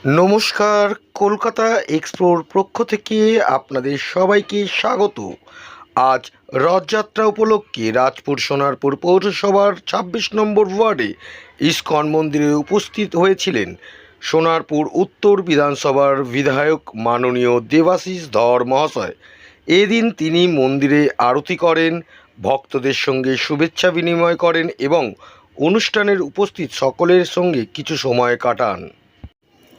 নমস্কার, কলকাতা এক্সপ্লোর পক্ষ থেকে আপনাদের সবাইকে স্বাগত। আজ রথযাত্রা উপলক্ষে রাজপুর সোনারপুর পৌরসভার ২৬ নম্বর ওয়ার্ডে ইস্কন মন্দিরে উপস্থিত হয়েছিলেন সোনারপুর উত্তর বিধানসভার বিধায়ক মাননীয় দেবাশিস ধর মহাশয়। এদিন তিনি মন্দিরে আরতি করেন, ভক্তদের সঙ্গে শুভেচ্ছা বিনিময় করেন এবং অনুষ্ঠানের উপস্থিত সকলের সঙ্গে কিছু সময় কাটান।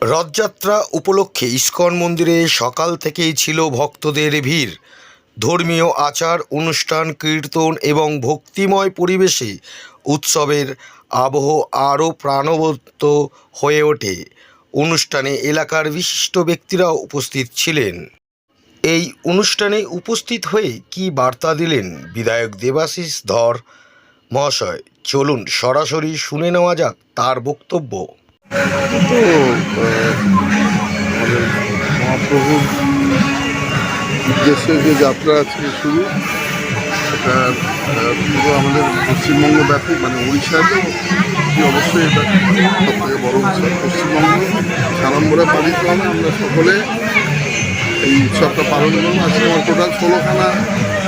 রথযাত্রা উপলক্ষে ইস্কন মন্দিরে সকাল থেকেই ছিল ভক্তদের ভিড়। ধর্মীয় আচার অনুষ্ঠান, কীর্তন এবং ভক্তিময় পরিবেশে উৎসবের আবহ আরও প্রাণবন্ত হয়ে ওঠে। অনুষ্ঠানে এলাকার বিশিষ্ট ব্যক্তিরাও উপস্থিত ছিলেন। এই অনুষ্ঠানে উপস্থিত হয়ে কী বার্তা দিলেন বিধায়ক দেবাশিস ধর মহাশয়, চলুন সরাসরি শুনে নেওয়া যাক তার বক্তব্য। আমাদের মহাপ্রভুর উদ্দেশ্যে যে যাত্রা আজকে শুরু, এটা পুরো আমাদের পশ্চিমবঙ্গ ব্যাপী, মানে উড়িষ্যাতেও অবশ্যই এটা সবথেকে বড় উৎসব। পশ্চিমবঙ্গ সাড়ম্বরে পালিত হবে। আমরা সকলে এই উৎসবটা পালন করবো। আজকে আমার টোটাল 16খানা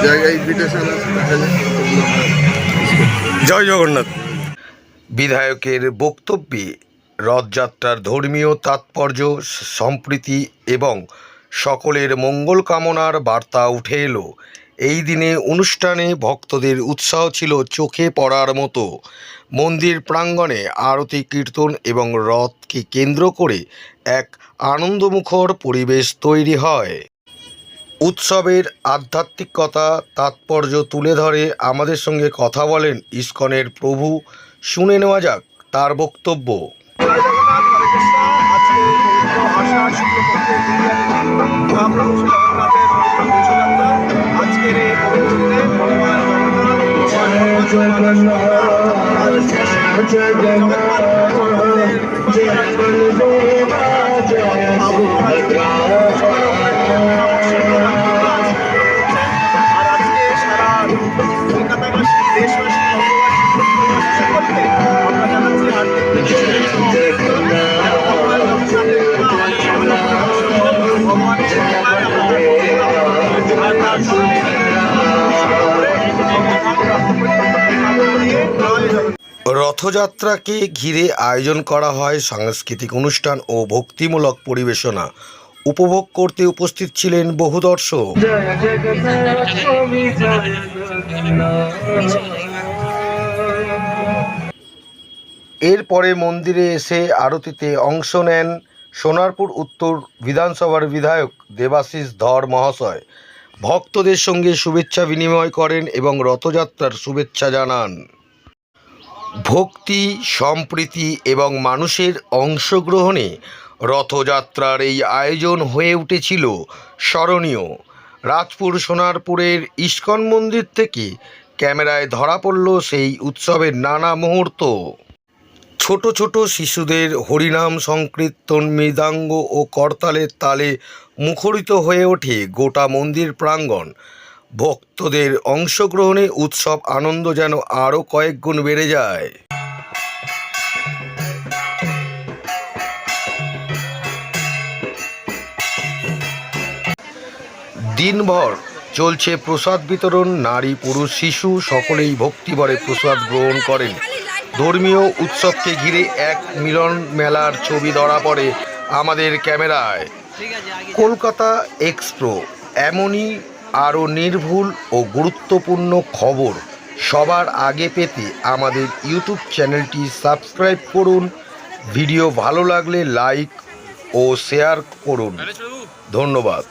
জায়গায় ইনভিটেশন আছে, দেখা যায়। জয় জগন্নাথ। বিধায়কের বক্তব্যে রথযাত্রার ধর্মীয় তাৎপর্য, সম্প্রীতি এবং সকলের মঙ্গল কামনার বার্তা উঠে এলো। এই দিনে অনুষ্ঠানে ভক্তদের উৎসাহ ছিল চোখে পড়ার মতো। মন্দির প্রাঙ্গণে আরতি, কীর্তন এবং রথকে কেন্দ্র করে এক আনন্দমুখর পরিবেশ তৈরি হয়। উৎসবের আধ্যাত্মিকতা, তাৎপর্য তুলে ধরে আমাদের সঙ্গে কথা বলেন ইস্কনের প্রভু। শুনে নেওয়া যাক তার বক্তব্য। রথযাত্রাকে ঘিরে আয়োজন করা হয় সাংস্কৃতিক অনুষ্ঠান ও ভক্তিমূলক পরিবেশনা। উপভোগ করতে উপস্থিত ছিলেন বহু দর্শক। এরপরে মন্দিরে এসে আরতিতে অংশ নেন সোনারপুর উত্তর বিধানসভার বিধায়ক দেবাশিস ধর মহাশয়। ভক্তদের সঙ্গে শুভেচ্ছা বিনিময় করেন এবং রথযাত্রার শুভেচ্ছা জানান। ভক্তি, সম্প্রীতি এবং মানুষের অংশগ্রহণে রথযাত্রার এই আয়োজন হয়ে উঠেছিল স্মরণীয়। রাজপুর সোনারপুরের ইস্কন মন্দির থেকে ক্যামেরায় ধরা পড়ল সেই উৎসবের নানা মুহূর্ত। ছোট ছোট শিশুদের হরিনাম সংকীর্তন, মৃদঙ্গ ও করতালের তালে মুখরিত হয়ে ওঠে গোটা মন্দির প্রাঙ্গণ। ভক্তদের অংশগ্রহণে উৎসব আনন্দ যেন আরও কয়েক গুণ বেড়ে যায়। দিনভর চলছে প্রসাদ বিতরণ। নারী, পুরুষ, শিশু সকলেই ভক্তিভরে প্রসাদ গ্রহণ করেন। ধর্মীয় উৎসবকে ঘিরে এক মিলন মেলার ছবি ধরা পড়ে আমাদের ক্যামেরায়। কলকাতা এক্সপ্রো এমনই আরও নির্ভুল ও গুরুত্বপূর্ণ খবর সবার আগে পেতে আমাদের ইউটিউব চ্যানেলটি সাবস্ক্রাইব করুন। ভিডিও ভালো লাগলে লাইক ও শেয়ার করুন। ধন্যবাদ।